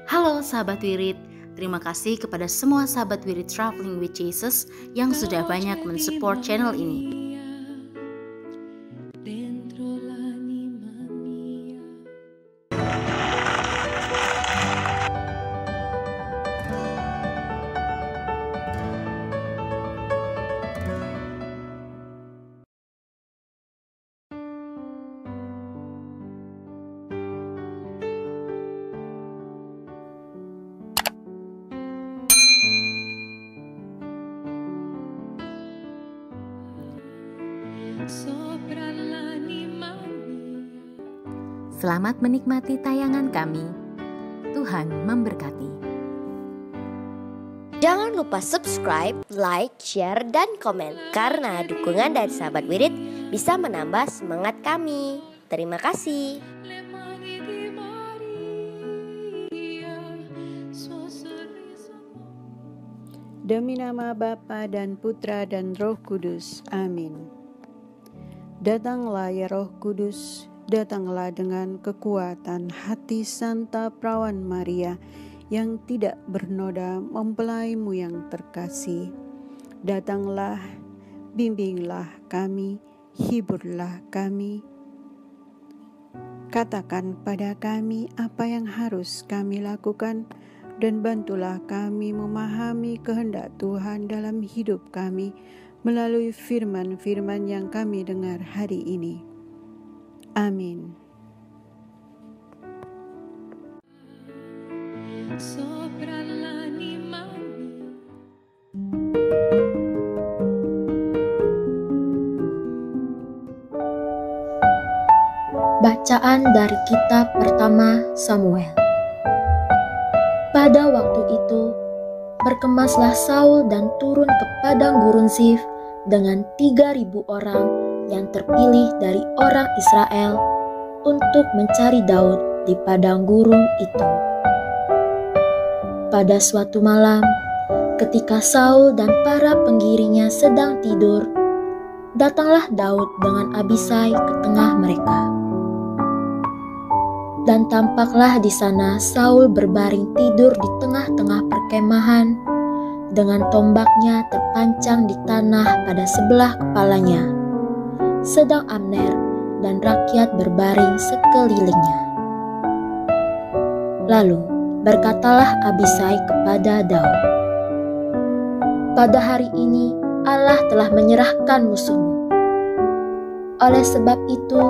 Halo sahabat Wirid, terima kasih kepada semua sahabat Wirid Traveling with Jesus yang sudah banyak mensupport channel ini. Selamat menikmati tayangan kami. Tuhan memberkati. Jangan lupa subscribe, like, share, dan komen. Karena dukungan dari sahabat Wirid bisa menambah semangat kami. Terima kasih. Demi nama Bapa dan Putra dan Roh Kudus. Amin. Datanglah ya Roh Kudus, datanglah dengan kekuatan hati Santa Perawan Maria yang tidak bernoda mempelaimu yang terkasih. Datanglah, bimbinglah kami, hiburlah kami. Katakan pada kami apa yang harus kami lakukan dan bantulah kami memahami kehendak Tuhan dalam hidup kami melalui firman-firman yang kami dengar hari ini. Amin. Bacaan dari kitab pertama Samuel. Pada waktu itu, berkemaslah Saul dan turun ke padang gurun Zif dengan 3.000 orang yang terpilih dari orang Israel untuk mencari Daud di padang gurun itu. Pada suatu malam, ketika Saul dan para penggiringnya sedang tidur, datanglah Daud dengan Abisai ke tengah mereka. Dan tampaklah di sana Saul berbaring tidur di tengah-tengah perkemahan dengan tombaknya terpancang di tanah pada sebelah kepalanya, sedang Abner dan rakyat berbaring sekelilingnya. Lalu berkatalah Abisai kepada Daud, "Pada hari ini Allah telah menyerahkan musuhmu. Oleh sebab itu,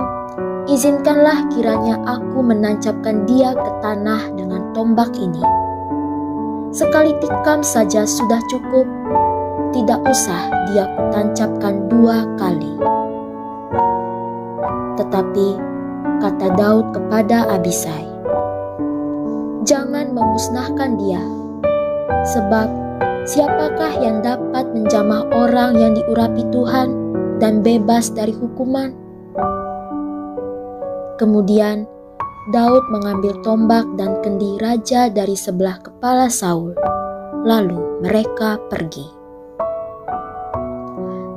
izinkanlah kiranya aku menancapkan dia ke tanah dengan tombak ini. Sekali tikam saja sudah cukup, tidak usah dia kutancapkan 2 kali." Tetapi kata Daud kepada Abisai, "Jangan memusnahkan dia, sebab siapakah yang dapat menjamah orang yang diurapi Tuhan dan bebas dari hukuman?" Kemudian Daud mengambil tombak dan kendi raja dari sebelah kepala Saul, lalu mereka pergi.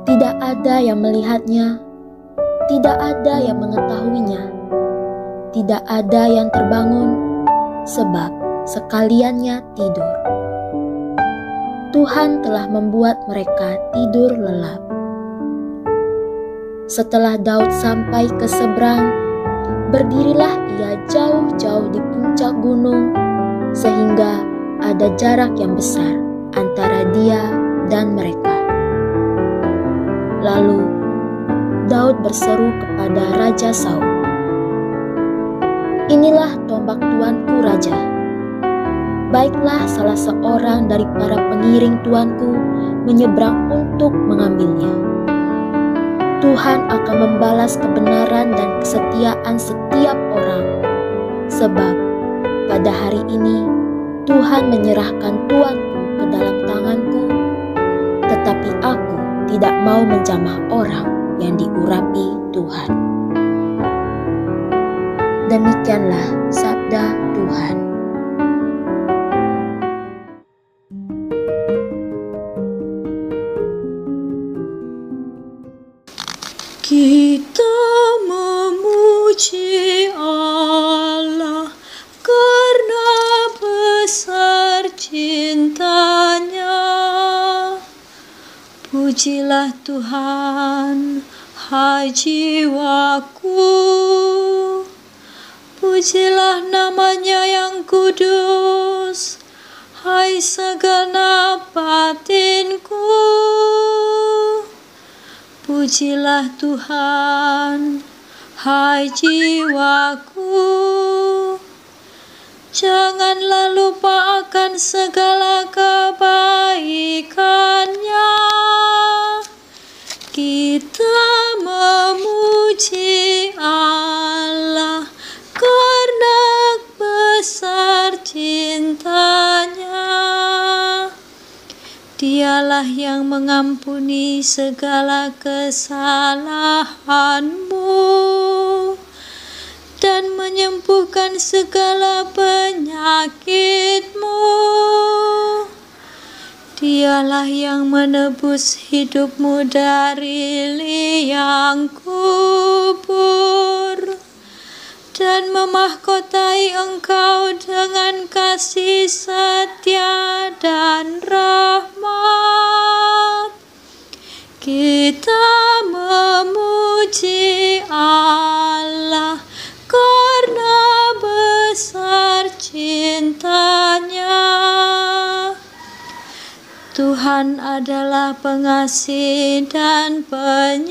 Tidak ada yang melihatnya, tidak ada yang mengetahuinya, tidak ada yang terbangun, sebab sekaliannya tidur. Tuhan telah membuat mereka tidur lelap. Setelah Daud sampai ke seberang, berdirilah ia jauh-jauh di puncak gunung, sehingga ada jarak yang besar antara dia dan mereka. Lalu Daud berseru kepada Raja Saul, "Inilah tombak tuanku raja. Baiklah salah seorang dari para pengiring tuanku menyeberang untuk mengambilnya. Tuhan akan membalas kebenaran dan kesetiaan setiap orang, sebab pada hari ini Tuhan menyerahkan tuanku ke dalam tanganku, tetapi aku tidak mau menjamah orang yang diurapi Tuhan." Demikianlah sabda Tuhan. Kita memuji Allah karena Pujilah Tuhan, hai jiwaku. Pujilah namanya yang kudus, hai segenap batinku. Pujilah Tuhan, hai jiwaku. Janganlah lupa akan segala kebaikannya. Kita memuji Allah karena besar cintanya. Dialah yang mengampuni segala kesalahanmu dan menyembuhkan segala penyakitmu. Dialah yang menebus hidupmu dari liang kubur dan memahkotai engkau dengan kasih setia dan rahmat. Kita memuji Allah karena besar cintanya. Tuhan adalah pengasih dan penyayang,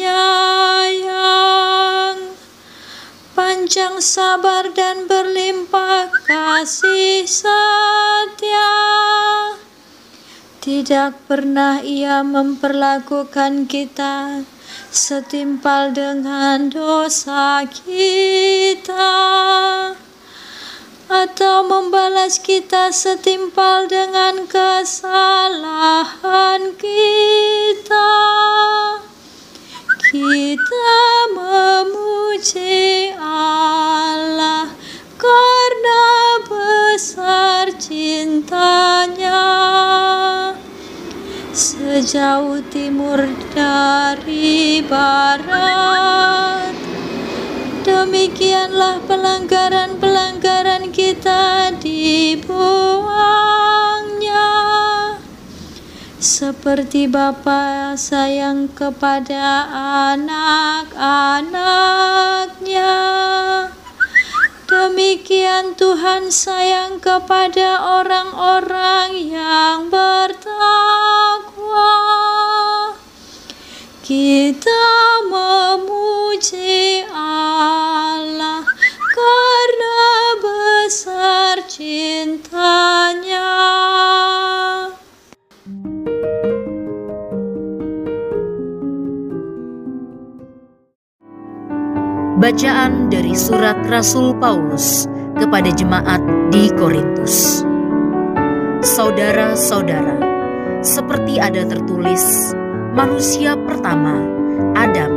panjang sabar dan berlimpah kasih setia. Tidak pernah Ia memperlakukan kita setimpal dengan dosa kita, atau membalas kita setimpal dengan kesalahan kita. Kita memuji Allah karena besar cintanya. Sejauh timur dari barat, demikianlah pelanggaran-pelanggaran kita dibuangnya. Seperti Bapa sayang kepada anak-anaknya, demikian Tuhan sayang kepada orang-orang yang bertakwa. Kita memuji Allah karena besar cintanya. Bacaan dari surat Rasul Paulus kepada jemaat di Korintus. Saudara-saudara, seperti ada tertulis, manusia pertama, Adam,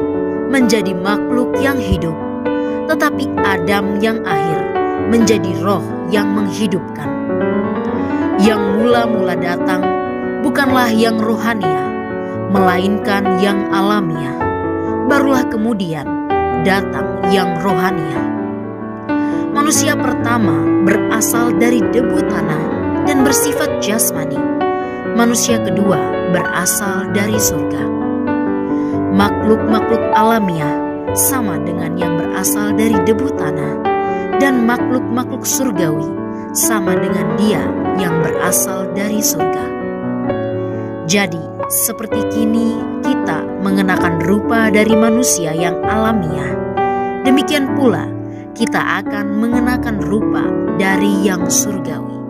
menjadi makhluk yang hidup, tetapi Adam yang akhir menjadi roh yang menghidupkan. Yang mula-mula datang bukanlah yang rohania, melainkan yang alamiah. Barulah kemudian datang yang rohania. Manusia pertama berasal dari debu tanah dan bersifat jasmani. Manusia kedua berasal dari surga. Makhluk-makhluk alamiah sama dengan yang berasal dari debu tanah, dan makhluk-makhluk surgawi sama dengan dia yang berasal dari surga. Jadi, seperti kini kita mengenakan rupa dari manusia yang alamiah, demikian pula kita akan mengenakan rupa dari yang surgawi.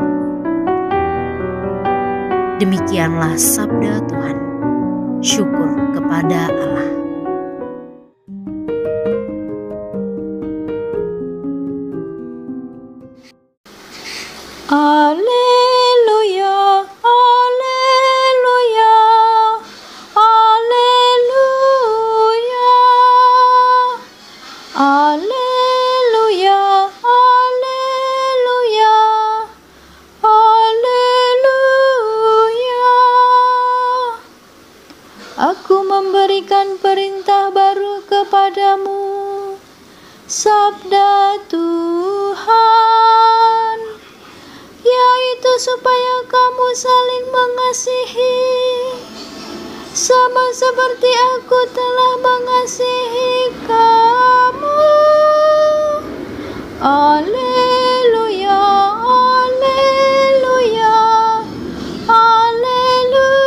Demikianlah sabda Tuhan. Syukur kepada Allah. Haleluya, haleluya, haleluya, haleluya, haleluya, haleluya. Aku memberikan perintah baru kepadamu, sabda Tuhan, yaitu supaya kamu saling mengasihi sama seperti aku telah mengasihi kamu. Haleluya, haleluya, haleluya.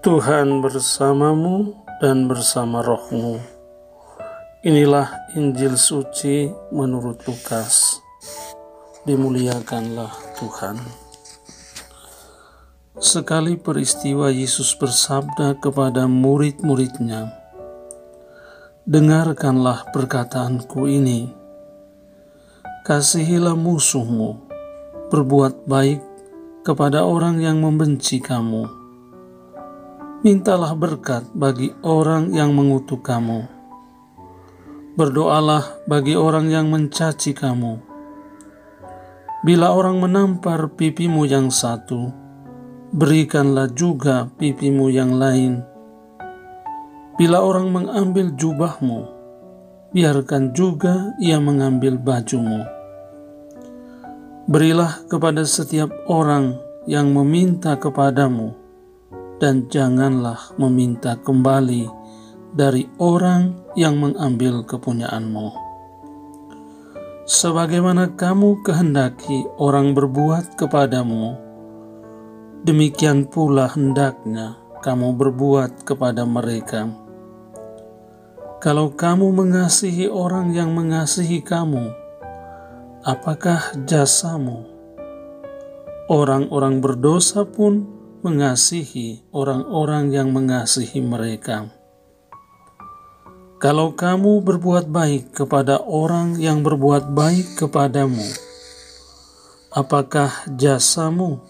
Tuhan bersamamu dan bersama rohmu. Inilah Injil suci menurut Lukas. Dimuliakanlah Tuhan. Sekali peristiwa Yesus bersabda kepada murid-muridnya, "Dengarkanlah perkataanku ini, kasihilah musuhmu, berbuat baik kepada orang yang membenci kamu, mintalah berkat bagi orang yang mengutuk kamu, berdoalah bagi orang yang mencaci kamu. Bila orang menampar pipimu yang satu, berikanlah juga pipimu yang lain. Bila orang mengambil jubahmu, biarkan juga ia mengambil bajumu. Berilah kepada setiap orang yang meminta kepadamu, dan janganlah meminta kembali dari orang yang mengambil kepunyaanmu. Sebagaimana kamu kehendaki orang berbuat kepadamu, demikian pula hendaknya kamu berbuat kepada mereka. Kalau kamu mengasihi orang yang mengasihi kamu, apakah jasamu? Orang-orang berdosa pun mengasihi orang-orang yang mengasihi mereka. Kalau kamu berbuat baik kepada orang yang berbuat baik kepadamu, apakah jasamu?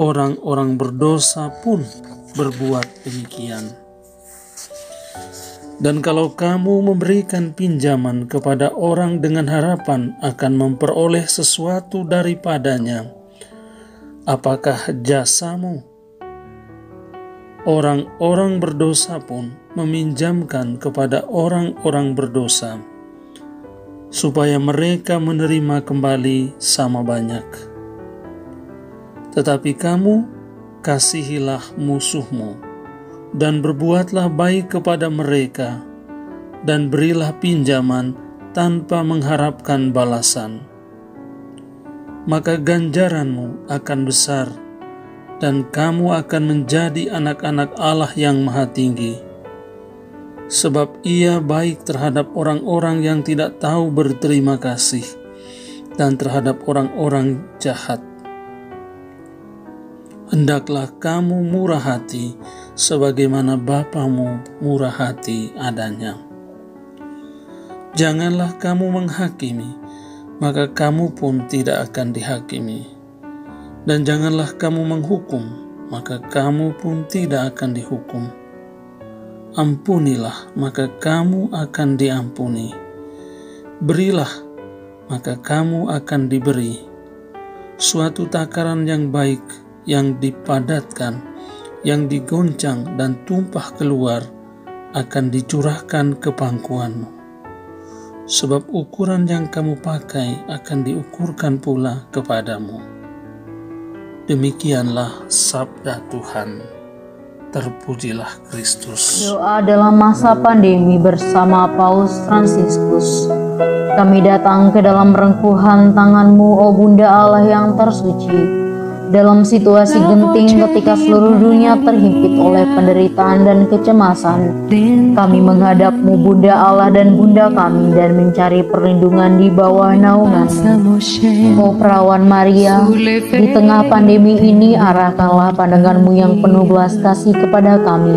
Orang-orang berdosa pun berbuat demikian. Dan kalau kamu memberikan pinjaman kepada orang dengan harapan akan memperoleh sesuatu daripadanya, apakah jasamu? Orang-orang berdosa pun meminjamkan kepada orang-orang berdosa, supaya mereka menerima kembali sama banyak. Tetapi kamu kasihilah musuhmu, dan berbuatlah baik kepada mereka, dan berilah pinjaman tanpa mengharapkan balasan. Maka ganjaranmu akan besar, dan kamu akan menjadi anak-anak Allah yang Maha Tinggi. Sebab Ia baik terhadap orang-orang yang tidak tahu berterima kasih, dan terhadap orang-orang jahat. Hendaklah kamu murah hati, sebagaimana Bapamu murah hati adanya. Janganlah kamu menghakimi, maka kamu pun tidak akan dihakimi. Dan janganlah kamu menghukum, maka kamu pun tidak akan dihukum. Ampunilah, maka kamu akan diampuni. Berilah, maka kamu akan diberi. Suatu takaran yang baik, yang dipadatkan, yang digoncang dan tumpah keluar, akan dicurahkan ke pangkuanmu. Sebab ukuran yang kamu pakai akan diukurkan pula kepadamu. Demikianlah sabda Tuhan. Terpujilah Kristus. Doa dalam masa pandemi bersama Paus Fransiskus. Kami datang ke dalam rengkuhan tangan-Mu, O Bunda Allah yang tersuci. Dalam situasi genting ketika seluruh dunia terhimpit oleh penderitaan dan kecemasan, kami menghadap-Mu, Bunda Allah dan Bunda kami, dan mencari perlindungan di bawah naungan-Mu. O Perawan Maria, di tengah pandemi ini arahkanlah pandangan-Mu yang penuh belas kasih kepada kami.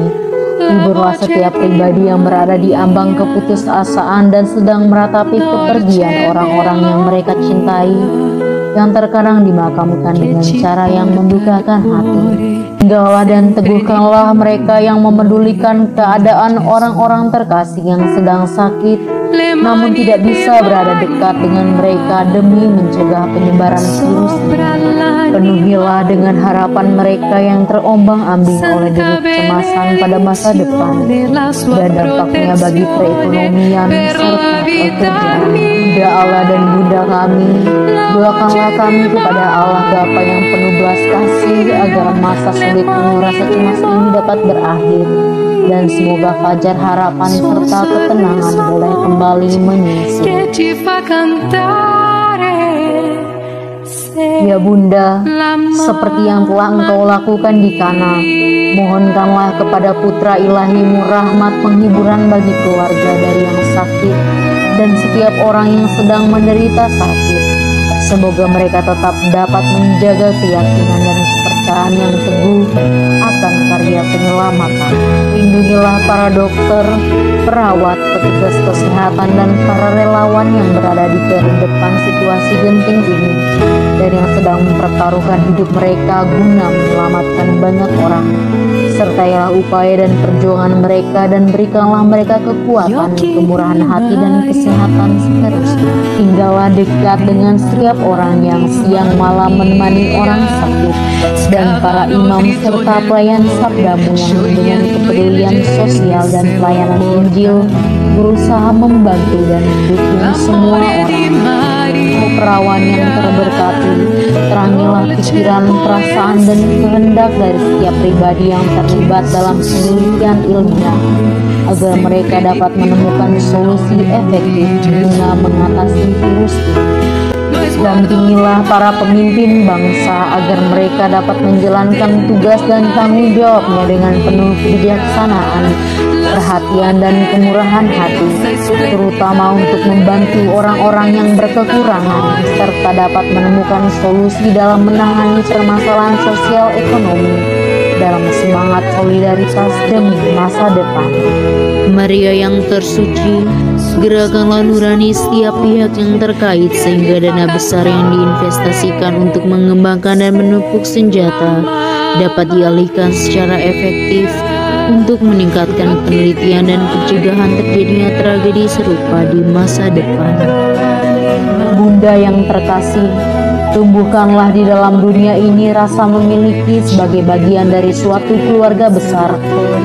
Hiburlah setiap pribadi yang berada di ambang keputusasaan dan sedang meratapi kepergian orang-orang yang mereka cintai, yang terkadang dimakamkan dengan cara yang membukakan hati. Tinggallah dan teguhkanlah mereka yang memedulikan keadaan orang-orang terkasih yang sedang sakit, namun tidak bisa berada dekat dengan mereka demi mencegah penyebaran virus ini. Penuhilah dengan harapan mereka yang terombang-ambing oleh deru kecemasan pada masa depan dan dampaknya bagi perekonomian serta pekerjaan. Bunda Allah dan Bunda kami, doakanlah kami kepada Allah Bapa yang penuh belas kasih agar masa sulit penuh rasa cemas ini dapat berakhir, dan semoga fajar harapan serta ketenangan boleh kembali menyusul. Ya Bunda, seperti yang telah Engkau lakukan di Kana, mohonkanlah kepada Putra Ilahi-Mu rahmat penghiburan bagi keluarga dari yang sakit dan setiap orang yang sedang menderita sakit. Semoga mereka tetap dapat menjaga keyakinan dan kepercayaan yang teguh akan karya penyelamatan. Lindungilah para dokter, perawat, petugas kesehatan, dan para relawan yang berada di depan situasi genting ini dan yang sedang mempertaruhkan hidup mereka guna menyelamatkan banyak orang. Sertailah upaya dan perjuangan mereka dan berikanlah mereka kekuatan, kemurahan hati, dan kesehatan seterusnya. Tinggallah dekat dengan setiap orang yang siang malam menemani orang sakit dan para imam serta pelayan sabdamu yang dengan kepedulian sosial dan pelayanan Injil berusaha membantu dan mendukung semua orang. Perawan yang terberkati, terangilah pikiran, perasaan, dan kehendak dari setiap pribadi yang terlibat dalam penelitian ilmiah agar mereka dapat menemukan solusi efektif guna mengatasi virus ini. Dampingilah para pemimpin bangsa agar mereka dapat menjalankan tugas dan tanggung jawabnya dengan penuh kebijaksanaan, perhatian, dan kemurahan hati, terutama untuk membantu orang-orang yang berkekurangan serta dapat menemukan solusi dalam menangani permasalahan sosial ekonomi dalam semangat solidaritas demi masa depan. Maria yang tersuci, gerakanlah nurani setiap pihak yang terkait sehingga dana besar yang diinvestasikan untuk mengembangkan dan menepuk senjata dapat dialihkan secara efektif untuk meningkatkan penelitian dan pencegahan terjadinya tragedi serupa di masa depan. Bunda yang terkasih, tumbuhkanlah di dalam dunia ini rasa memiliki sebagai bagian dari suatu keluarga besar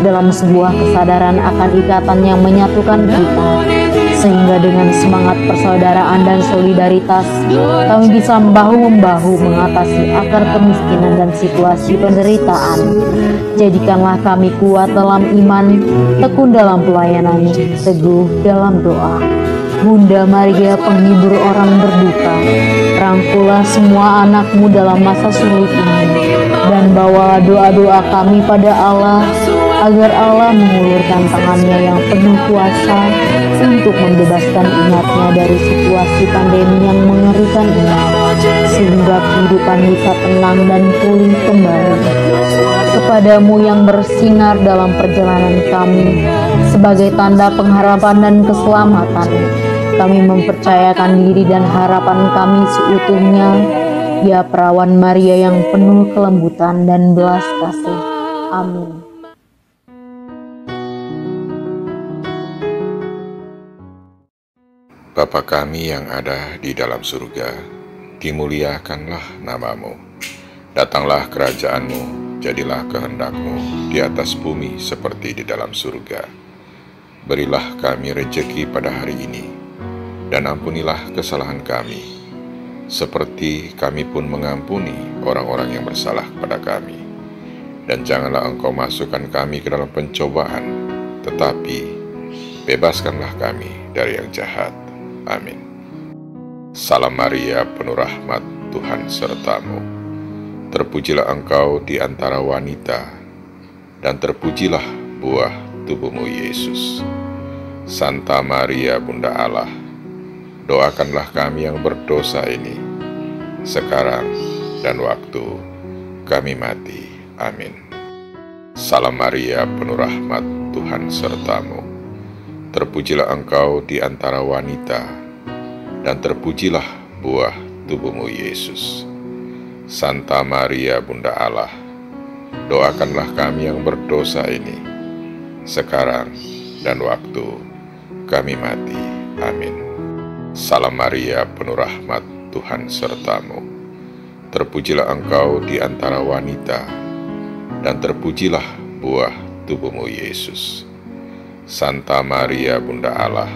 dalam sebuah kesadaran akan ikatan yang menyatukan kita, sehingga dengan semangat persaudaraan dan solidaritas kami bisa bahu-membahu mengatasi akar kemiskinan dan situasi penderitaan. Jadikanlah kami kuat dalam iman, tekun dalam pelayanan, teguh dalam doa. Bunda Maria, penghibur orang berduka, rangkulah semua anak-Mu dalam masa sulit ini, dan bawalah doa-doa kami pada Allah, agar Allah mengulurkan tangannya yang penuh kuasa untuk membebaskan umatnya dari situasi pandemi yang mengerikan ini, sehingga kehidupan bisa tenang dan pulih kembali. Kepadamu yang bersinar dalam perjalanan kami, sebagai tanda pengharapan dan keselamatan, kami mempercayakan diri dan harapan kami seutuhnya, ya Perawan Maria yang penuh kelembutan dan belas kasih. Amin. Bapa kami yang ada di dalam surga, dimuliakanlah nama-Mu. Datanglah kerajaan-Mu, jadilah kehendak-Mu di atas bumi seperti di dalam surga. Berilah kami rejeki pada hari ini, dan ampunilah kesalahan kami, seperti kami pun mengampuni orang-orang yang bersalah kepada kami. Dan janganlah Engkau masukkan kami ke dalam pencobaan, tetapi bebaskanlah kami dari yang jahat. Amin. Salam Maria, penuh rahmat, Tuhan serta-Mu. Terpujilah Engkau di antara wanita, dan terpujilah buah tubuh-Mu, Yesus. Santa Maria, Bunda Allah, doakanlah kami yang berdosa ini, sekarang dan waktu kami mati. Amin. Salam Maria, penuh rahmat, Tuhan serta-Mu. Terpujilah Engkau di antara wanita, dan terpujilah buah tubuh-Mu, Yesus. Santa Maria, Bunda Allah, doakanlah kami yang berdosa ini, sekarang dan waktu kami mati. Amin. Salam Maria, penuh rahmat, Tuhan sertamu. Terpujilah engkau di antara wanita, dan terpujilah buah tubuhmu, Yesus. Santa Maria, Bunda Allah,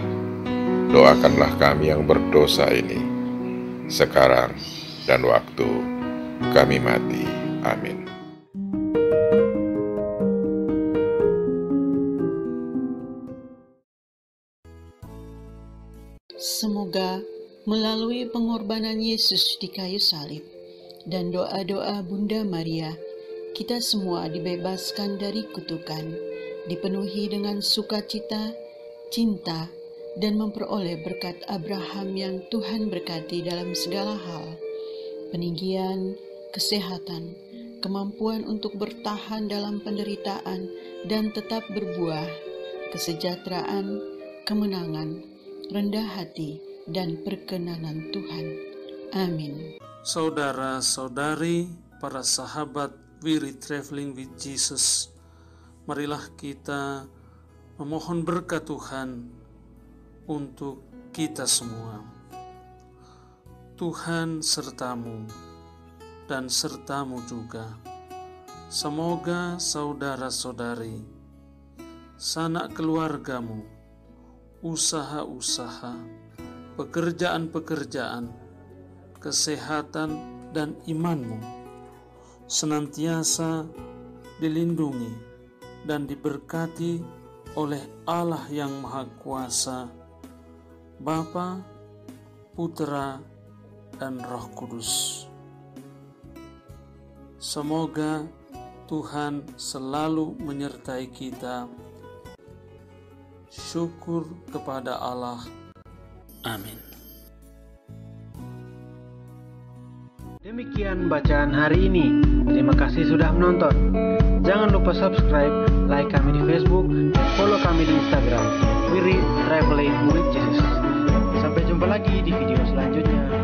doakanlah kami yang berdosa ini, sekarang dan waktu kami mati. Amin. Semoga melalui pengorbanan Yesus di kayu salib dan doa-doa Bunda Maria, kita semua dibebaskan dari kutukan, dipenuhi dengan sukacita, cinta, dan memperoleh berkat Abraham yang Tuhan berkati dalam segala hal, peninggian, kesehatan, kemampuan untuk bertahan dalam penderitaan dan tetap berbuah, kesejahteraan, kemenangan, rendah hati, dan perkenanan Tuhan. Amin. Saudara-saudari, para sahabat Wirid Traveling with Jesus, marilah kita memohon berkat Tuhan untuk kita semua. Tuhan sertamu dan sertamu juga. Semoga saudara-saudari, sanak keluargamu, usaha-usaha, pekerjaan-pekerjaan, kesehatan dan imanmu senantiasa dilindungi dan diberkati oleh Allah yang Maha Kuasa, Bapa, Putra, dan Roh Kudus. Semoga Tuhan selalu menyertai kita. Syukur kepada Allah. Amin. Demikian bacaan hari ini. Terima kasih sudah menonton. Jangan lupa subscribe, like kami di Facebook, dan follow kami di Instagram. Wirid Traveling with Jesus. Sampai jumpa lagi di video selanjutnya.